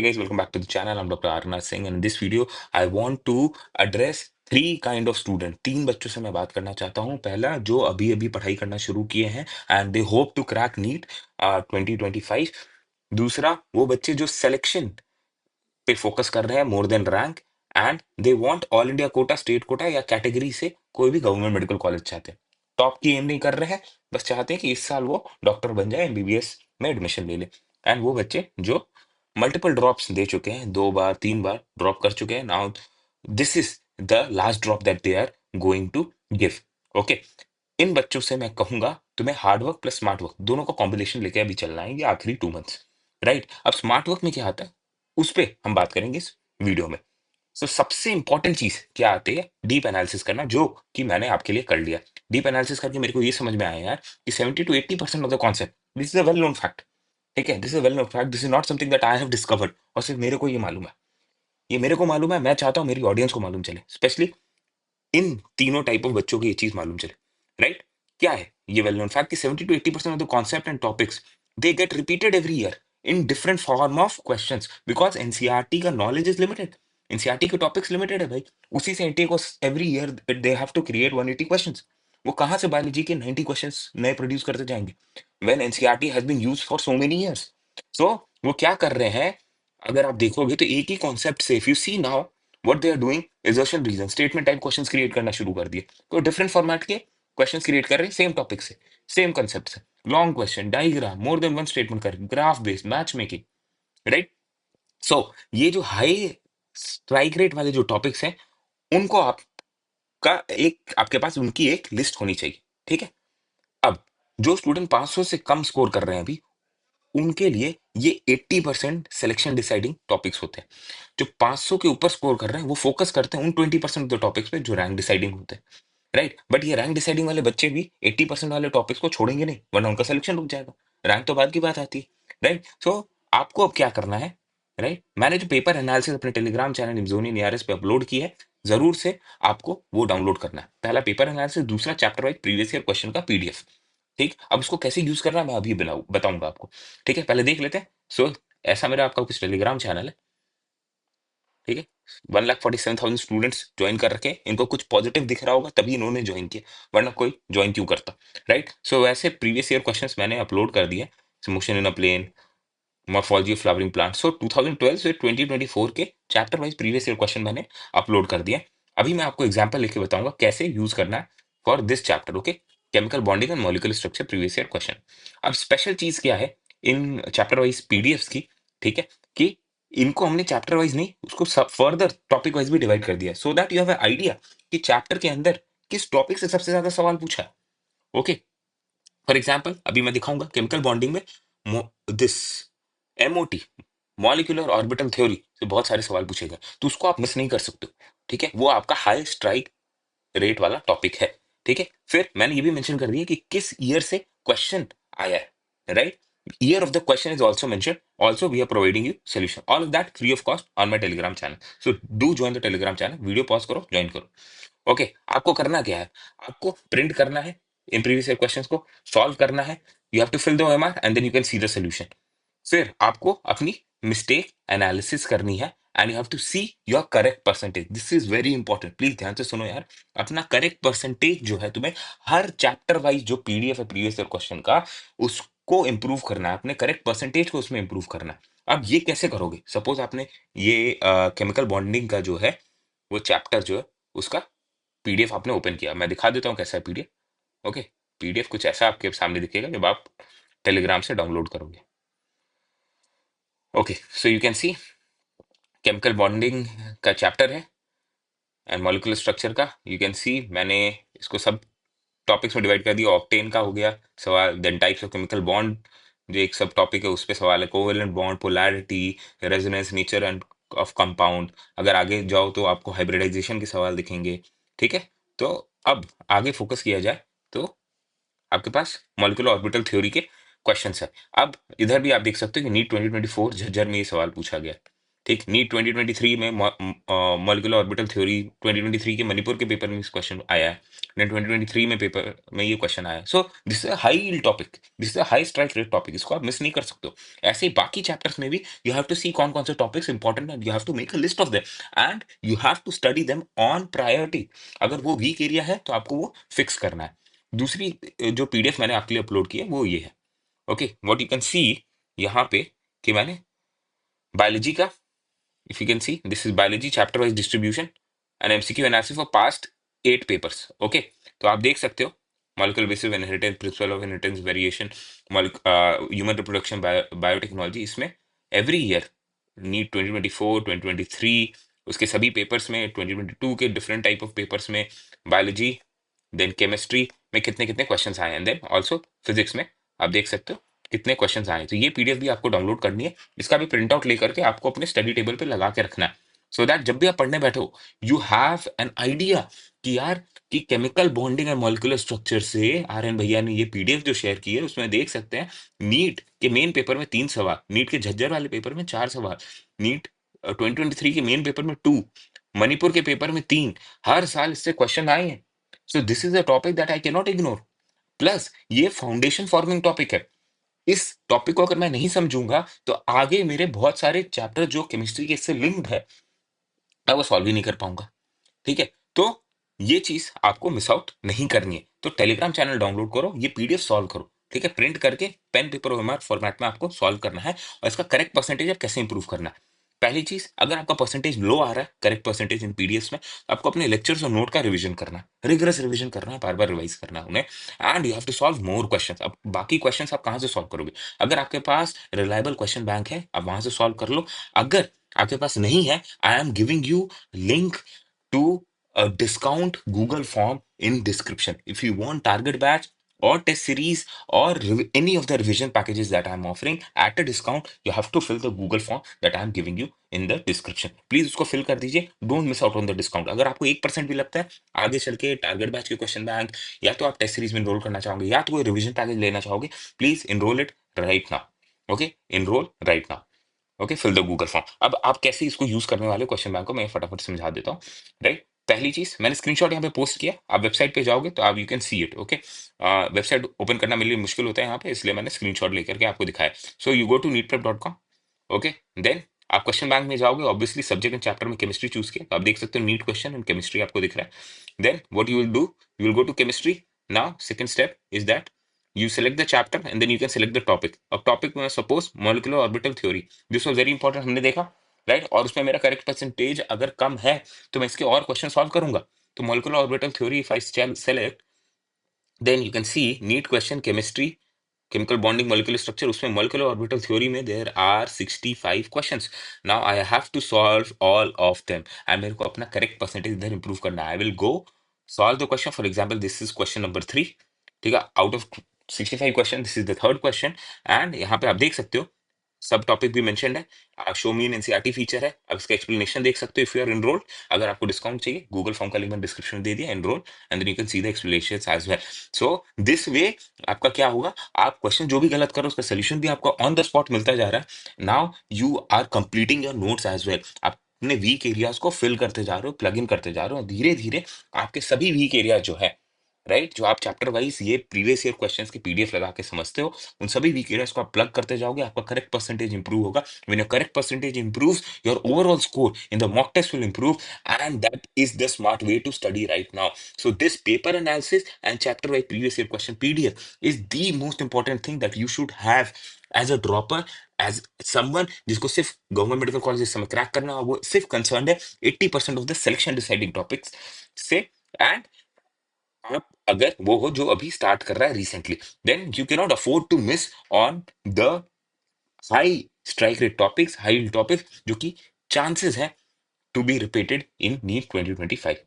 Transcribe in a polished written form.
Hey guys, welcome back to the channel. I'm Dr. Arnath Singh, and in this video, I want to address three kind of student. तीन बच्चों से मैं बात करना चाहता हूँ. पहला, जो अभी अभी पढ़ाई करना शुरू किए हैं and they hope to crack NEET 2025. दूसरा, वो बच्चे जो सिलेक्शन पे फोकस कर रहे हैं more than rank, and they want all India quota, state quota या कैटेगरी से कोई भी गवर्नमेंट मेडिकल कॉलेज चाहते हैं. टॉप की एम नहीं कर रहे हैं, बस चाहते हैं कि इस साल वो डॉक्टर बन जाए, एमबीबीएस में एडमिशन ले ले. एंड वो बच्चे जो मल्टीपल ड्रॉप्स दे चुके हैं, 2 बार 3 बार ड्रॉप कर चुके हैं. Now this is the last drop that they are going to give. Okay, इन बच्चों से मैं कहूंगा तुम्हें hard work plus smart work दोनों का कॉम्बिनेशन लेके अभी चलना है ये आखिरी 2 मंथ्स. राइट, अब स्मार्ट वर्क में क्या आता है उस पे हम बात करेंगे इस वीडियो में. सो सबसे इंपॉर्टेंट चीज क्या आती है, डीप एनालिसिस करना, जो कि मैंने आपके लिए कर लिया. डीप एनालिसिस करके मेरे को ये समझ में आया यार कि 70 to 80% of the concept, this is a well known fact. ठीक है, this is well known fact, this is not something that I have discovered और सिर्फ मेरे को ये मालूम है. ये मेरे को मालूम है, मैं चाहता हूँ मेरी ऑडियंस को मालूम चले, स्पेशली इन तीनों टाइप ऑफ बच्चों को ये चीज मालूम चले. राइट, क्या है ये वेल नोन फैक्ट कि 70 to 80% of the concept and topics they get repeated every year in different form of questions, because NCERT का नॉलेज इज लिमिटेड. एनसीईआरटी के टॉपिक्स लिमिटेड है भाई. उसी से एनटीए को every year they have to create 180 questions. वो कहाँ से बायोलॉजी के 90 क्वेश्चंस नए प्रोड्यूस करते जाएंगे when NCERT has been used for so many years. So वो क्या कर रहे हैं, अगर आप देखोगे तो एक ही कॉन्सेप्ट से, if you see now what they are doing, assertion reason statement type questions create करना शुरू कर दिए. तो डिफरेंट फॉर्मेट के क्वेश्चंस क्रिएट कर रहे हैं सेम टॉपिक से, सेम कंसेप्ट से. Long question, diagram, more than one statement कर, graph based, match making. Right, so ये जो हाई स्ट्राइक रेट वाले जो टॉपिक्स हैं, उनको आपका एक, आपके पास उनकी एक लिस्ट होनी चाहिए. ठीक है, अब जो स्टूडेंट 500 से कम स्कोर कर रहे हैं अभी, उनके लिए ये 80% सिलेक्शन डिसाइडिंग टॉपिक्स होते हैं. जो 500 के ऊपर स्कोर कर रहे हैं वो फोकस करते हैं उन 20% ऑफ द टॉपिक्स पे जो रैंक डिसाइडिंग होते हैं. राइट, बट ये रैंक डिसाइडिंग वाले बच्चे भी 80% वाले टॉपिक्स को छोड़ेंगे नहीं, वरना उनका सिलेक्शन रुक जाएगा. रैंक तो बाद की बात आती है. राइट, सो आपको अब क्या करना है. राइट, मैंने जो पेपर एनालिसिस अपने टेलीग्राम चैनल निम्जोनी नियारेस पे अपलोड की है, जरूर से आपको वो डाउनलोड करना है. पहला पेपर एनालिसिस, दूसरा chapter wise previous year question का पीडीएफ. ठीक, अब इसको कैसे यूज करना है मैं अभी बताऊंगा आपको. ठीक है, पहले देख लेते हैं. सो ऐसा मेरा आपका कुछ टेलीग्राम चैनल है. ठीक है, 1,47,000 स्टूडेंट्स ज्वाइन कर रखे हैं. इनको कुछ पॉजिटिव दिख रहा होगा तभी इन्होंने ज्वाइन किया, वरना कोई ज्वाइन क्यों करता. राइट, सो वैसे प्रीवियस ईयर क्वेश्चंस मैंने अपलोड कर दिए. Motion in a plane, morphology of flowering plant. So 2012 से 2024 के chapter wise previous year question मैंने अपलोड कर दिए. अभी मैं आपको एग्जांपल लेके बताऊंगा कैसे यूज करना है for this chapter. Okay, chemical bonding and molecular structure previous year question. अब स्पेशल चीज क्या है इन चैप्टर वाइज पीडीएफ्स की, ठीक है, कि इनको हमने चैप्टर वाइज नहीं, उसको फर्दर टॉपिक वाइज भी डिवाइड कर दिया, so that you have idea कि चैप्टर के अंदर किस टॉपिक से सबसे ज्यादा सवाल पूछा है. ओके, फॉर एग्जाम्पल अभी मैं दिखाऊंगा केमिकल बॉन्डिंग में this MOT, molecular orbital theory से बहुत सारे सवाल पूछे गए, तो उसको आप मिस नहीं कर सकते हो. ठीक है, वो आपका हाई स्ट्राइक रेट वाला टॉपिक है. ठीक है, फिर मैंने ये भी मेंशन कर दिया कि किस ईयर से क्वेश्चन आया है. Right, year of the question is also mention. Also we are providing you solution, all of that free of cost on my Telegram channel. So do join the Telegram channel. Video pause करो, join करो. Okay, आपको करना क्या है, आपको print करना है इन प्रीवियस ईयर क्वेश्चंस को, सॉल्व करना है. You have to fill the OMR and then you can see the solution. फिर आपको अपनी मिस्टेक एनालिसिस करनी है and you have to see your correct percentage. This is very important, please ध्यान से सुनो यार. अपना करेक्ट परसेंटेज जो है तुम्हें हर चैप्टर वाइज जो पीडीएफ है प्रीवियस ईयर क्वेश्चन का, उसको इंप्रूव करना है. अपने करेक्ट परसेंटेज को उसमें इंप्रूव करना है. अब ये कैसे करोगे, सपोज आपने ये केमिकल बॉन्डिंग का जो है वो चैप्टर जो है उसका पीडीएफ आपने ओपन किया. मैं दिखा देता हूँ कैसा है पीडीएफ. ओके, पीडीएफ कुछ ऐसा आपके सामने दिखेगा जब आप टेलीग्राम से डाउनलोड करोगे. Okay, so you can C chemical bonding का चैप्टर है एंड मॉलिक्यूलर स्ट्रक्चर का. यू कैन सी मैंने इसको सब टॉपिक्स में डिवाइड कर दिया. ऑक्टेन का हो गया सवाल, then types of chemical bond जो एक सब टॉपिक है उस पे सवाल है. Covalent bond, polarity, resonance, nature and of compound. अगर आगे जाओ तो आपको हाइब्रिडाइजेशन के सवाल दिखेंगे. ठीक है, तो अब आगे फोकस किया जाए तो आपके पास मॉलिक्यूलर ऑर्बिटल थ्योरी के क्वेश्चंस है. अब इधर भी आप देख सकते हो कि नीट 2024 झज्जर में ये सवाल पूछा गया. ठीक, नीट 2023 में मॉलिक्यूलर ऑर्बिटल थ्योरी 2023 के मणिपुर के पेपर में इस क्वेश्चन आया है, देन 2023 में पेपर में ये क्वेश्चन आया है। So this is a high yield topic, this is a high strike rate topic, इसको आप मिस नहीं कर सकते हो। ऐसे ही बाकी चैप्टर्स में भी यू हैव टू सी कौन कौन से टॉपिक्स इंपॉर्टेंट है, you have to make a list of them and you have to study them on priority. अगर वो वीक एरिया है तो आपको वो फिक्स करना है। दूसरी जो पीडीएफ मैंने आपके लिए अपलोड की है वो ये है। ओके, व्हाट यू कैन सी यहाँ पे कि मैंने बायोलॉजी का, if you can see, this is biology chapter wise distribution and MCQ analysis for past 8 papers. Okay, तो आप देख सकते हो molecular basis of inheritance, principle of inheritance, variation, human reproduction, biotechnology, इसमें every year नीट 2024 2023 उसके सभी papers में, 2022 के डिफरेंट टाइप ऑफ पेपर्स में बायोलॉजी, देन केमिस्ट्री में कितने कितने क्वेश्चंस आए, एंड देन ऑल्सो फिजिक्स में आप देख सकते हो कितने क्वेश्चंस आए। तो ये पीडीएफ भी आपको डाउनलोड करनी है, इसका भी प्रिंट आउट लेकर के आपको अपने स्टडी टेबल पे लगा के रखना है, सो दैट जब भी आप पढ़ने बैठो यू हैव एन आइडिया कि यार कि chemical bonding and molecular structure से आर्यन भैया ने ये पीडीएफ जो शेयर की है उसमें देख सकते हैं नीट के मेन पेपर में 3 सवाल, नीट के झज्जर वाले पेपर में 4 सवाल, नीट 2023 के मेन पेपर में 2, मणिपुर के पेपर में 3, हर साल इससे क्वेश्चन आए हैं। So this is a topic that I can not ignore. Plus ये फाउंडेशन फॉर्मिंग टॉपिक है, इस टॉपिक को अगर मैं नहीं समझूंगा तो आगे मेरे बहुत सारे चैप्टर जो केमिस्ट्री के इससे लिंक्ड है मैं वो सॉल्व ही नहीं कर पाऊंगा। ठीक है, तो ये चीज आपको मिस आउट नहीं करनी है, तो टेलीग्राम चैनल डाउनलोड करो, ये पीडीएफ सॉल्व करो, ठीक है, प्रिंट करके पेन पेपर और फॉर्मेट में आपको सॉल्व करना है, और इसका करेक्ट परसेंटेज आप कैसे इंप्रूव करना है। पहली चीज, अगर आपका परसेंटेज लो आ रहा है करेक्ट परसेंटेज इन पीडीएफ में, आपको अपने लेक्चर्स और नोट का रिवीजन करना है, रिगरस रिवीजन करना है, बार बार रिवाइज करना है उन्हें, and you have to solve more questions. अब बाकी क्वेश्चंस आप कहाँ से सॉल्व करोगे? अगर आपके पास रिलायबल क्वेश्चन बैंक है आप वहां से सॉल्व कर लो, अगर आपके पास नहीं है I am giving you link to a discount Google form in description. If you want target batch or test series or any of the revision packages that I'm offering at a discount, you have to fill the Google form that I'm giving you in the description. Please उसको fill कर दीजिए, don't miss out on the discount. अगर आपको 1% भी लगता है आगे चल के टारगेट बैच के क्वेश्चन बैंक, या तो आप टेस्ट सीरीज में इनरोल करना चाहोगे या तो कोई रिविजन पैकेज लेना चाहोगे, please enroll it right now. Okay, enroll right now. Okay, fill the Google form. अब आप कैसे इसको यूज करने वाले क्वेश्चन बैंक को मैं फटाफट समझा देता हूँ। राइट, पहली चीज मैंने स्क्रीनशॉट यहाँ पे पोस्ट किया, आप वेबसाइट पे जाओगे तो आप you can see it. Okay, website open करना मेरे लिए मुश्किल होता है यहाँ पे, इसलिए मैंने स्क्रीनशॉट लेकर के आपको दिखाया। So you go to neetprep.com। Okay, then आप क्वेश्चन बैंक में जाओगे, ऑब्वियसली सब्जेक्ट एंड चैप्टर में केमिस्ट्री चूज किया, तो आप देख सकते हो नीट क्वेश्चन एंड केमिस्ट्री आपको दिख रहा है। Then what you will do, you will go to chemistry. Now second step is that you select the chapter and then you can select the topic। अब टॉपिक में suppose molecular orbital theory, this was very important, हमने देखा right, और उसमें मेरा correct percentage अगर कम है तो मैं इसके और क्वेश्चन सॉल्व करूंगा। तो molecular orbital theory if I select, then you can see NEET question chemistry, chemical bonding molecular structure, उसमें मॉलिक्यूलर ऑर्बिटल थ्योरी में there are 65 questions. Now I have to solve all of them and मेरे को अपना correct percentage इधर improve करना है। I will go solve the question, for example this is question number 3, ठीक है, out of 65 question this is the third question. And यहाँ पे आप देख सकते हो सब टॉपिक भी मेंशन्ड है, show me in NCERT feature है, अब इसका एक्सप्लेनेशन देख सकते हो इफ यू आर एनरोल्ड। अगर आपको डिस्काउंट चाहिए, गूगल फॉर्म का लिंक मैंने डिस्क्रिप्शन में दे दिया, enroll and then you can see the explanations as well. So this way आपका क्या होगा, आप क्वेश्चन जो भी गलत करो उसका सोल्यूशन भी आपको ऑन द स्पॉट मिलता जा रहा है। Now you are completing your notes as well, आप अपने वीक एरियाज को फिल करते जा रहे हो, प्लग इन करते जा रहे हो, धीरे धीरे आपके सभी वीक एरिया जो है राइट, जो आप चैप्टर वाइज ये प्रीवियस ईयर क्वेश्चंस की पीडीएफ लगा के समझते हो, उन सभी वीक एरियाज को आप प्लग करते जाओगे, आपका करेक्ट परसेंटेज इंप्रूव होगा। When your correct percentage improves, your overall score in the mock test will improve, and that is the smart way to study right now. So this paper analysis and chapter wise previous year question PDF is the most important thing that you should have as a dropper, as someone जिसको सिर्फ government medical college इस समय crack करना है, वो सिर्फ concern है 80% of the selection deciding topics से। एंड आप अगर वो हो जो अभी स्टार्ट कर रहा है recently, then you can not afford to miss on the high strike rate topics, high topics जो कि चांसेस है to be repeated in NEET 2025।